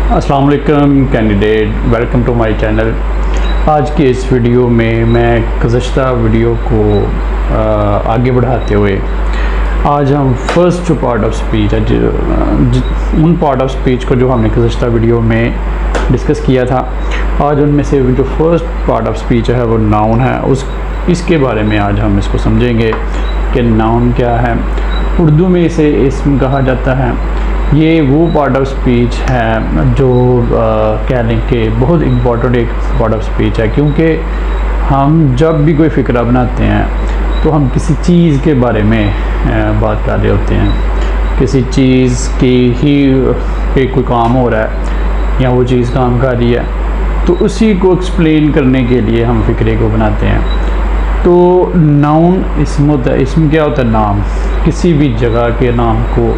अस्सलाम वालेकुम candidate, welcome to my channel. आज की इस वीडियो में मैं गुज़श्ता वीडियो को आगे बढ़ाते हुए आज हम फर्स्ट जो पार्ट ऑफ स्पीच है उन पार्ट ऑफ स्पीच को जो हमने गुज़श्ता वीडियो में डिस्कस किया था, आज उनमें से जो फर्स्ट पार्ट ऑफ स्पीच है वो नाउन है। इसके बारे में आज हम इसको समझेंगे कि नाउन क्या है। उर्दू में इसे इस्म कहा जाता है। ये वो पार्ट ऑफ स्पीच है जो कह लें कि बहुत इम्पॉर्टेंट एक पार्ट ऑफ स्पीच है, क्योंकि हम जब भी कोई फ़िक्रा बनाते हैं तो हम किसी चीज़ के बारे में बात कर रहे होते हैं। किसी चीज़ की ही पे कोई काम हो रहा है या वो चीज़ काम कर रही है, तो उसी को एक्सप्लेन करने के लिए हम फ़िक्रे को बनाते हैं। तो नाउन इस्म होता है। इस्म क्या होता है? नाम। किसी भी जगह के नाम को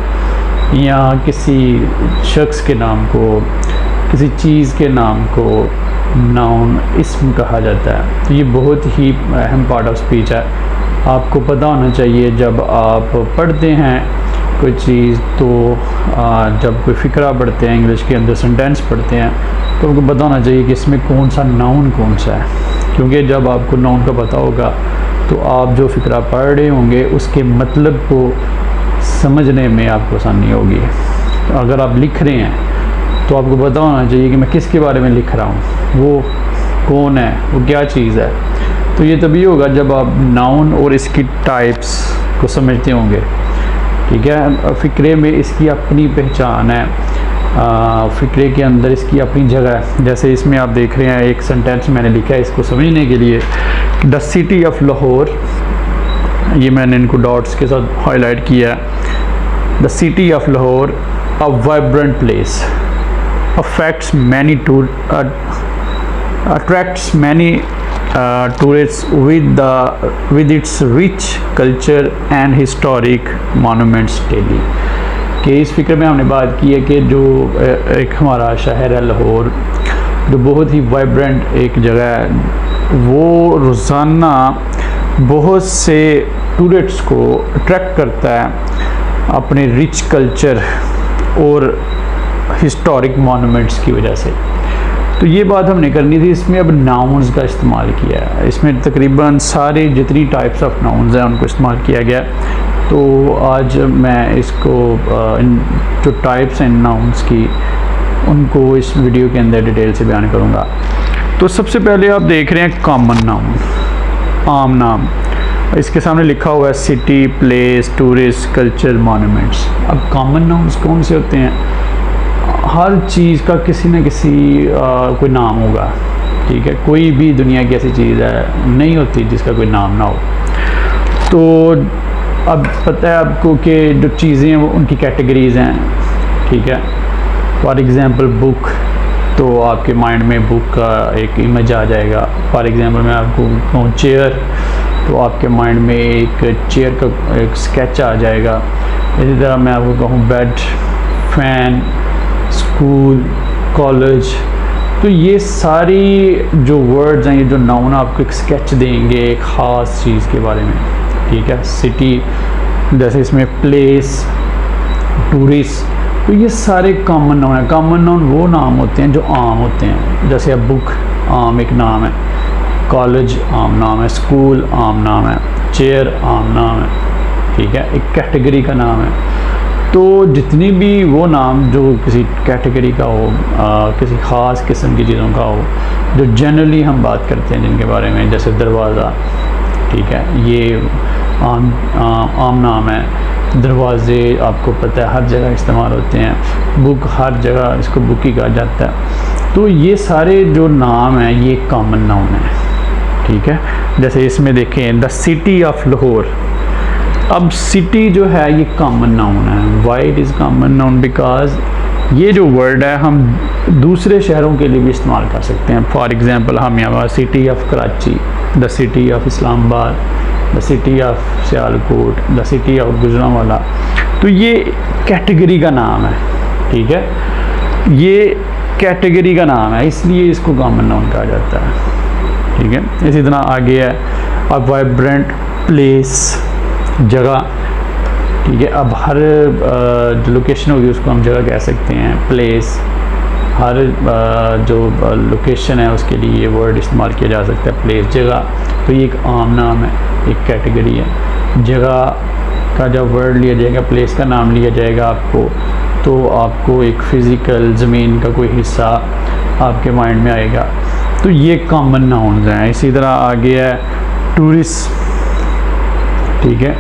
या किसी शख्स के नाम को, किसी चीज़ के नाम को नाउन इस्म कहा जाता है। तो ये बहुत ही अहम पार्ट ऑफ स्पीच है। आपको पता होना चाहिए जब आप पढ़ते हैं कोई चीज़, तो जब कोई फ़िक्रा पढ़ते हैं, इंग्लिश के अंदर सेंटेंस पढ़ते हैं, तो आपको पता होना चाहिए कि इसमें कौन सा नाउन कौन सा है। क्योंकि जब आपको नाउन का पता होगा तो आप जो फ़िक्रा पढ़ रहे होंगे उसके मतलब को समझने में आपको आसानी होगी। अगर आप लिख रहे हैं तो आपको पता होना चाहिए कि मैं किसके बारे में लिख रहा हूँ, वो कौन है, वो क्या चीज़ है। तो ये तभी होगा जब आप नाउन और इसकी टाइप्स को समझते होंगे। ठीक है। फ़िक्रे में इसकी अपनी पहचान है, फ़िक्रे के अंदर इसकी अपनी जगह है। जैसे इसमें आप देख रहे हैं एक सेंटेंस मैंने लिखा है इसको समझने के लिए, द सिटी ऑफ लाहौर, ये मैंने इनको डॉट्स के साथ हाईलाइट किया है। The city of Lahore, a vibrant place, affects many attracts many tourist with its rich culture and historic monuments daily. कि इस फिक्र में हमने बात की है कि जो एक हमारा शहर है लाहौर, जो बहुत ही वाइब्रेंट एक जगह है, वो रोज़ाना बहुत से टूरिस्ट्स को अट्रैक्ट करता है अपने रिच कल्चर और हिस्टोरिक मोनूमेंट्स की वजह से। तो ये बात हमने करनी थी। इसमें अब नाउन्स का इस्तेमाल किया है। इसमें तकरीबन सारे जितनी टाइप्स ऑफ नाउन्स हैं उनको इस्तेमाल किया गया। तो आज मैं इसको इन जो टाइप्स हैं नाउन्स की, उनको इस वीडियो के अंदर डिटेल से बयान करूँगा। तो सबसे पहले आप देख रहे हैं कॉमन नाउन, आम नाम। इसके सामने लिखा हुआ है city, place, tourist, culture, monuments. अब कॉमन नाउन्स कौन से होते हैं? हर चीज़ का किसी न किसी कोई नाम होगा। ठीक है। कोई भी दुनिया की ऐसी चीज़ है नहीं होती जिसका कोई नाम ना हो। तो अब पता है आपको कि जो चीज़ें हैं वो उनकी कैटेगरीज़ हैं। ठीक है। फॉर एग्ज़ाम्पल बुक, तो आपके माइंड में बुक का एक इमेज आ जाएगा। फॉर एग्ज़ाम्पल मैं आपको कहूँ चेयर, तो आपके माइंड में एक चेयर का एक स्केच आ जाएगा। इसी तरह मैं आपको कहूँ बेड, फैन, स्कूल, कॉलेज, तो ये सारी जो वर्ड्स हैं, ये जो नाउन आपको एक स्केच देंगे एक ख़ास चीज़ के बारे में। ठीक है। सिटी, जैसे इसमें प्लेस, टूरिस्ट, तो ये सारे कॉमन नाउन हैं। कॉमन नाउन वो नाम होते हैं जो आम होते हैं। जैसे अब बुक आम एक नाम है, कॉलेज आम नाम है, स्कूल आम नाम है, चेयर आम नाम है। ठीक है। एक कैटेगरी का नाम है। तो जितनी भी वो नाम जो किसी कैटेगरी का हो, किसी ख़ास किस्म की चीज़ों का हो, जो जनरली हम बात करते हैं जिनके बारे में, जैसे दरवाज़ा। ठीक है। ये आम नाम है। दरवाज़े आपको पता है हर जगह इस्तेमाल होते हैं। बुक हर जगह इसको बुक ही कहा जाता है। तो ये सारे जो नाम हैं ये कॉमन नाउन है। ठीक है। जैसे इसमें देखें द सिटी ऑफ लाहौर। अब सिटी जो है ये कॉमन नाउन है। Why it is common noun? Because ये जो वर्ड है हम दूसरे शहरों के लिए भी इस्तेमाल कर सकते हैं। फॉर एग्ज़ाम्पल हम यहाँ city of Karachi, the city of Islamabad, the city of Sialkot, the city of Gujranwala. तो ये कैटेगरी का नाम है। ठीक है। ये कैटेगरी का नाम है, इसलिए इसको कॉमन नाउन कहा जाता है। ठीक है। इसी तरह आगे है अब वाइब्रेंट प्लेस, जगह। ठीक है। अब हर जो लोकेशन होगी उसको हम जगह कह सकते हैं, प्लेस। हर जो लोकेशन है उसके लिए ये वर्ड इस्तेमाल किया जा सकता है। प्लेस, जगह, तो ये एक आम नाम है, एक कैटेगरी है। जगह का जब वर्ड लिया जाएगा, प्लेस का नाम लिया जाएगा आपको, तो आपको एक फ़िज़िकल ज़मीन का कोई हिस्सा आपके माइंड में आएगा। तो ये कॉमन नाउन्स हैं। इसी तरह आगे है टूरिस्ट, ठीक है।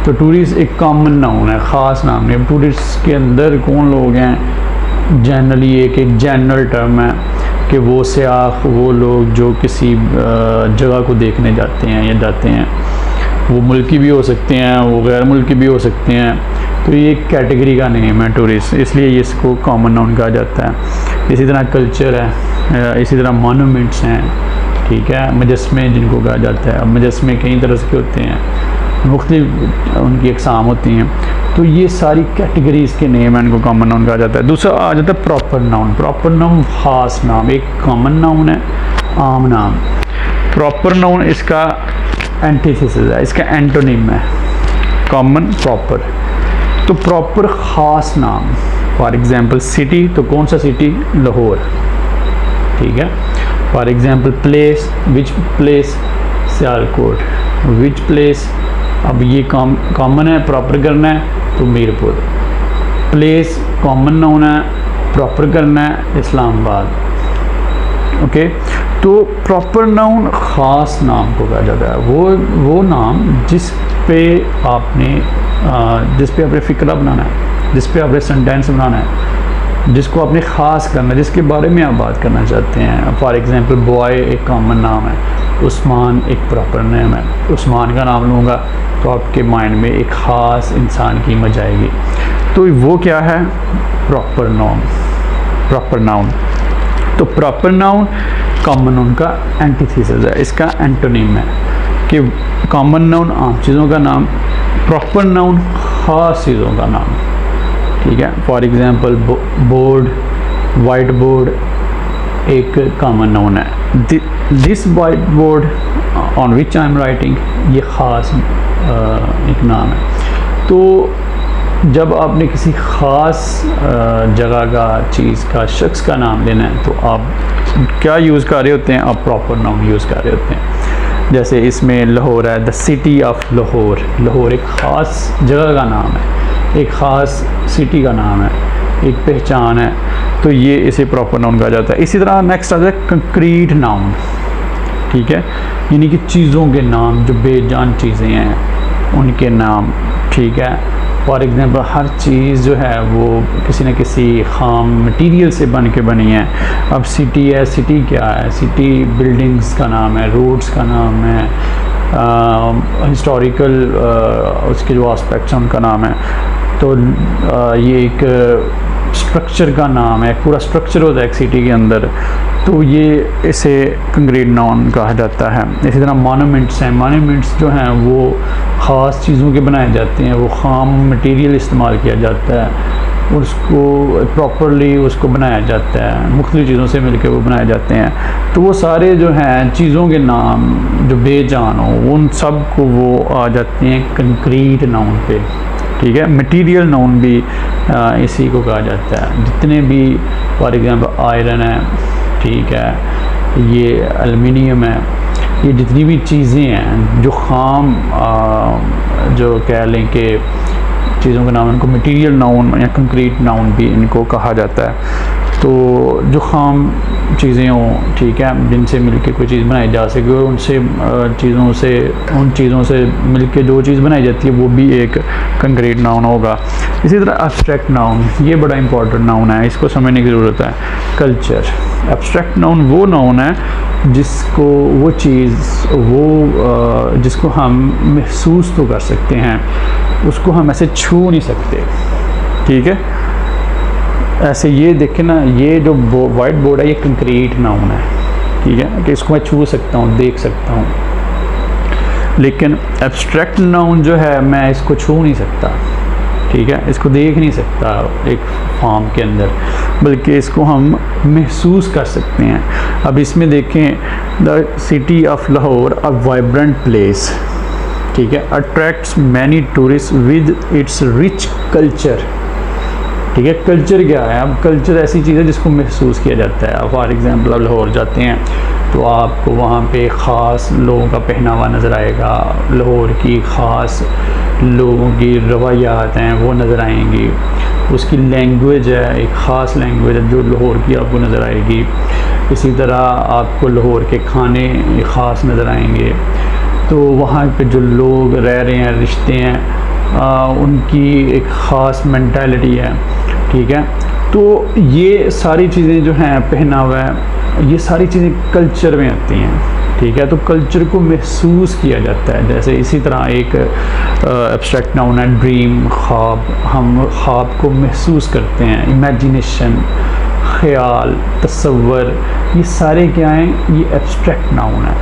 तो टूरिस्ट एक कॉमन नाउन है, ख़ास नाम है। टूरिस्ट के अंदर कौन लोग हैं, जनरली एक जनरल टर्म है कि वो सयाह, वो लोग जो किसी जगह को देखने जाते हैं या जाते हैं, वो मुल्की भी हो सकते हैं, वो गैर मुल्की भी हो सकते हैं। तो ये एक कैटेगरी का नेम है टूरिस्ट, इसलिए इसको कॉमन नाउन कहा जाता है। इसी तरह कल्चर है, इसी तरह मोनूमेंट्स हैं, ठीक है, मुजस्मे जिनको कहा जाता है। अब मुजस्मे कई तरह के होते हैं, मुख्तलिफ उनकी अक़साम होती हैं। तो ये सारी कैटेगरीज़ के नेम हैं, इनको कॉमन नाउन कहा जाता है। दूसरा आ जाता है प्रॉपर नाउन। प्रॉपर नाउन ख़ास नाम, एक कॉमन नाउन है, आम नाम। प्रॉपर नाउन इसका एंटीथेसिस है, इसका एंटोनिम है कॉमन, प्रॉपर। तो प्रॉपर ख़ास नाम, फॉर एग्ज़ाम्पल सिटी, तो कौन सा सिटी, लाहौर, ठीक है। For example place, which place, Sialkot, which place, अब ये कॉमन है, प्रॉपर करना है तो मीरपुर। प्लेस कॉमन नाउन है, प्रॉपर करना है इस्लामाबाद। ओके, तो प्रॉपर नाउन ख़ास नाम को कहा जाता है, वो नाम जिस पे आपने फ़िक्रा बनाना है, जिस पे आपने सेंटेंस बनाना है, जिसको आपने ख़ास करना है, जिसके बारे में आप बात करना चाहते हैं। फॉर एग्ज़ाम्पल बॉय एक कॉमन नाम है, उस्मान एक प्रॉपर नेम है। उस्मान का नाम लूँगा तो आपके माइंड में एक ख़ास इंसान की इमेज आएगी। तो वो क्या है, प्रॉपर नाउन, प्रॉपर नाउन। तो प्रॉपर नाउन कॉमन नाउन का एंटीथेसिस है, इसका एंटोनिम है कि कॉमन नाउन आम चीज़ों का नाम, प्रॉपर नाउन ख़ास चीज़ों का नाम, ठीक है। For example board, white board एक कॉमन नाउन है। This white board on which I am writing, ये ख़ास एक नाम है। तो जब आपने किसी ख़ास जगह का, चीज़ का, शख्स का नाम लेना है, तो आप क्या यूज़ कर रहे होते हैं, आप प्रॉपर नाउन यूज़ कर रहे होते हैं। जैसे इसमें लाहौर है, the city of Lahore. Lahore एक ख़ास जगह का नाम है, एक ख़ास सिटी का नाम है, एक पहचान है। तो ये इसे प्रॉपर नाउन कहा जाता है। इसी तरह नेक्स्ट आता है कंक्रीट नाउन, ठीक है, यानी कि चीज़ों के नाम, जो बेजान चीज़ें हैं उनके नाम, ठीक है। फॉर एग्ज़ाम्पल हर चीज़ जो है वो किसी न किसी ख़ाम मटीरियल से बन के बनी है। अब सिटी है, सिटी क्या है, सिटी बिल्डिंग्स का नाम है, रोड्स का नाम है, हिस्टोरिकल उसके जो एस्पेक्ट्स हैं उनका नाम है। तो ये एक स्ट्रक्चर का नाम है, पूरा स्ट्रक्चर होता है एक सिटी के अंदर, तो ये इसे कंक्रीट नाउन कहा जाता है। इसी तरह मोनूमेंट्स हैं, मोनूमेंट्स जो हैं वो ख़ास चीज़ों के बनाए जाते हैं, वो ख़ाम मटेरियल इस्तेमाल किया जाता है, उसको प्रॉपरली उसको बनाया जाता है, मुख्तलिफ़ चीज़ों से मिलकर वो बनाए जाते हैं। तो वो सारे जो हैं चीज़ों के नाम जो बेजान हो, उन सब को वो आ जाते हैं कंक्रीट नाउन पे, ठीक है। मटीरियल नाउन भी इसी को कहा जाता है। जितने भी फॉर एग्ज़ाम्पल आयरन है, ठीक है, ये एल्युमिनियम है, ये जितनी भी चीज़ें हैं जो ख़ाम जो कह लें कि चीज़ों के नाम, इनको मटीरियल नाउन या कंक्रीट नाउन भी इनको कहा जाता है। तो जो ख़ाम चीज़ें हों, ठीक है, जिनसे मिलके कोई चीज़ बनाई जा सके, और उनसे उन चीज़ों से मिलके जो चीज़ बनाई जाती है वो भी एक कंक्रीट नाउन होगा। इसी तरह एब्स्ट्रैक्ट नाउन, ये बड़ा इंपॉर्टेंट नाउन है, इसको समझने की ज़रूरत है। कल्चर, एब्स्ट्रैक्ट नाउन वो नाउन है जिसको वो चीज़ जिसको हम महसूस तो कर सकते हैं, उसको हम ऐसे छू नहीं सकते, ठीक है। ऐसे ये देखें ना, ये जो वाइट बोर्ड है ये कंक्रीट नाउन है, ठीक है, कि इसको मैं छू सकता हूँ, देख सकता हूँ। लेकिन एब्स्ट्रैक्ट नाउन जो है मैं इसको छू नहीं सकता, ठीक है, इसको देख नहीं सकता एक फॉर्म के अंदर, बल्कि इसको हम महसूस कर सकते हैं। अब इसमें देखें, the city of Lahore a vibrant place, ठीक है, attracts many tourist with its rich culture. ठीक है। कल्चर क्या है? अब कल्चर ऐसी चीज़ है जिसको महसूस किया जाता है। फॉर एग्ज़ाम्पल आप लाहौर जाते हैं तो आपको वहाँ पे ख़ास लोगों का पहनावा नज़र आएगा, लाहौर की ख़ास लोगों की रवायात हैं वो नज़र आएंगी, उसकी लैंग्वेज है, एक ख़ास लैंग्वेज है जो लाहौर की आपको नज़र आएगी। इसी तरह आपको लाहौर के खाने ख़ास नज़र आएंगे। तो वहाँ पे जो लोग रह रहे हैं, रिश्ते हैं, उनकी एक ख़ास मेंटालिटी है, ठीक है। तो ये सारी चीज़ें जो हैं, पहनावा है, ये सारी चीज़ें कल्चर में आती हैं, ठीक है। तो कल्चर को महसूस किया जाता है। जैसे इसी तरह एक एब्स्ट्रैक्ट नाउन है ड्रीम, ख्वाब। हम ख्वाब को महसूस करते हैं, इमेजिनेशन, ख़याल, तसव्वुर, ये सारे क्या हैं? ये एब्स्ट्रैक्ट नाउन है।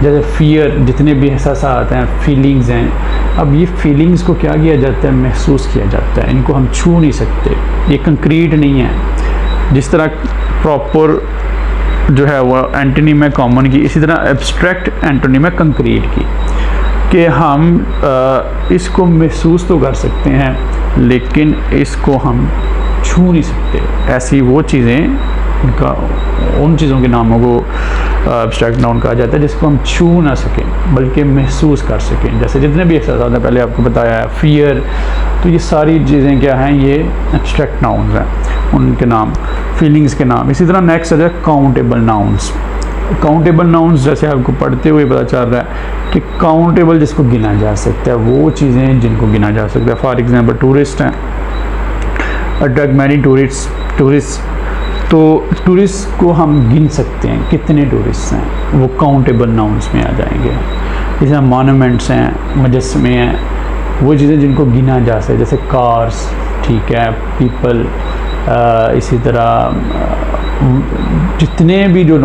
जैसे फ़ियर, जितने भी एहसासात हैं, फीलिंग्स हैं, अब ये फीलिंग्स को क्या किया जाता है? महसूस किया जाता है। इनको हम छू नहीं सकते, ये कंक्रीट नहीं है। जिस तरह प्रॉपर जो है वो एंटोनिम है कॉमन की, इसी तरह एब्स्ट्रैक्ट एंटोनिम है कंक्रीट की, कि हम इसको महसूस तो कर सकते हैं लेकिन इसको हम छू नहीं सकते। ऐसी वो चीज़ें, उन चीज़ों के नामों को एब्स्ट्रैक्ट नाउन कहा जाता है जिसको हम छू ना सकें बल्कि महसूस कर सकें। जैसे जितने भी एहसास हैं, पहले आपको बताया है, फ़ियर, तो ये सारी चीज़ें क्या हैं? ये एब्स्ट्रैक्ट नाउन्स हैं, उनके नाम, फीलिंग्स के नाम। इसी तरह नेक्स्ट आ जाए काउंटेबल नाउन्स। काउंटेबल नाउन्स जैसे आपको पढ़ते हुए पता चल रहा है कि काउंटेबल जिसको गिना जा सकता है, वो चीज़ें जिनको गिना जा सकता है। फॉर एग्ज़ाम्पल टूरिस्ट हैं, अट्रैक्ट मैनी टूरिस्ट, तो टूरिस्ट को हम गिन सकते हैं, कितने टूरिस्ट हैं, वो काउंटेबल नाउन्स में आ जाएंगे। इस तरह मॉन्यूमेंट्स हैं, मुजस्मे हैं, वो चीज़ें जिनको गिना जा सकता है, जैसे कार्स, ठीक है, पीपल, इसी तरह जितने भी जो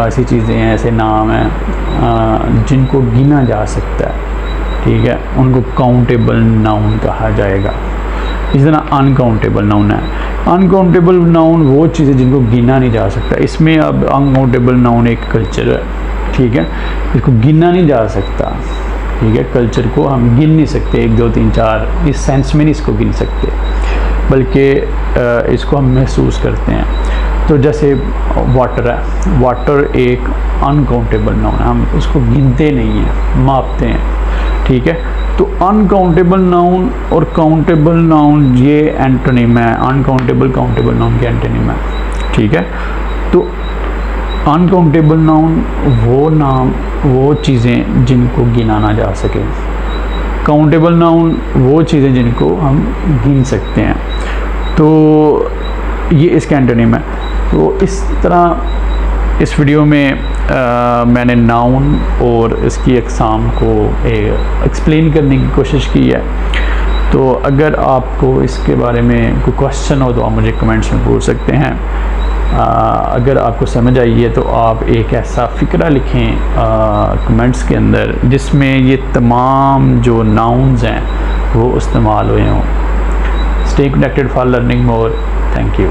ऐसी चीज़ें हैं, ऐसे नाम हैं जिनको गिना जा सकता है, ठीक है, उनको काउंटेबल नाउन कहा जाएगा। इस तरह अनकाउंटेबल नाउन है। अनकाउंटेबल नाउन वो चीज़ें जिनको गिना नहीं जा सकता। इसमें अब अनकाउंटेबल नाउन एक कल्चर है, ठीक है, इसको गिना नहीं जा सकता, ठीक है। कल्चर को हम गिन नहीं सकते, 1 2 3 4 इस सेंस में नहीं इसको गिन सकते, बल्कि इसको हम महसूस करते हैं। तो जैसे वाटर है, वाटर एक अनकाउंटेबल नाउन है, हम उसको गिनते नहीं हैं, मापते हैं, ठीक है। तो अनकाउंटेबल नाउन और काउंटेबल नाउन ये एंटोनिम है, अनकाउंटेबल काउंटेबल नाउन के एंटोनिम है, ठीक है। तो अनकाउंटेबल नाउन वो चीज़ें जिनको गिना ना जा सके, काउंटेबल नाउन वो चीज़ें जिनको हम गिन सकते हैं। तो ये इसका एंटोनिम है। तो इस तरह इस वीडियो में मैंने नाउन और इसकी अक़साम को एक्सप्लेन करने की कोशिश की है। तो अगर आपको इसके बारे में कोई क्वेश्चन हो तो आप मुझे कमेंट्स में पूछ सकते हैं। अगर आपको समझ आई है तो आप एक ऐसा फ़िक्रा लिखें कमेंट्स के अंदर जिसमें ये तमाम जो नाउन्स हैं वो इस्तेमाल हुए हों। Stay connected for learning more. Thank you.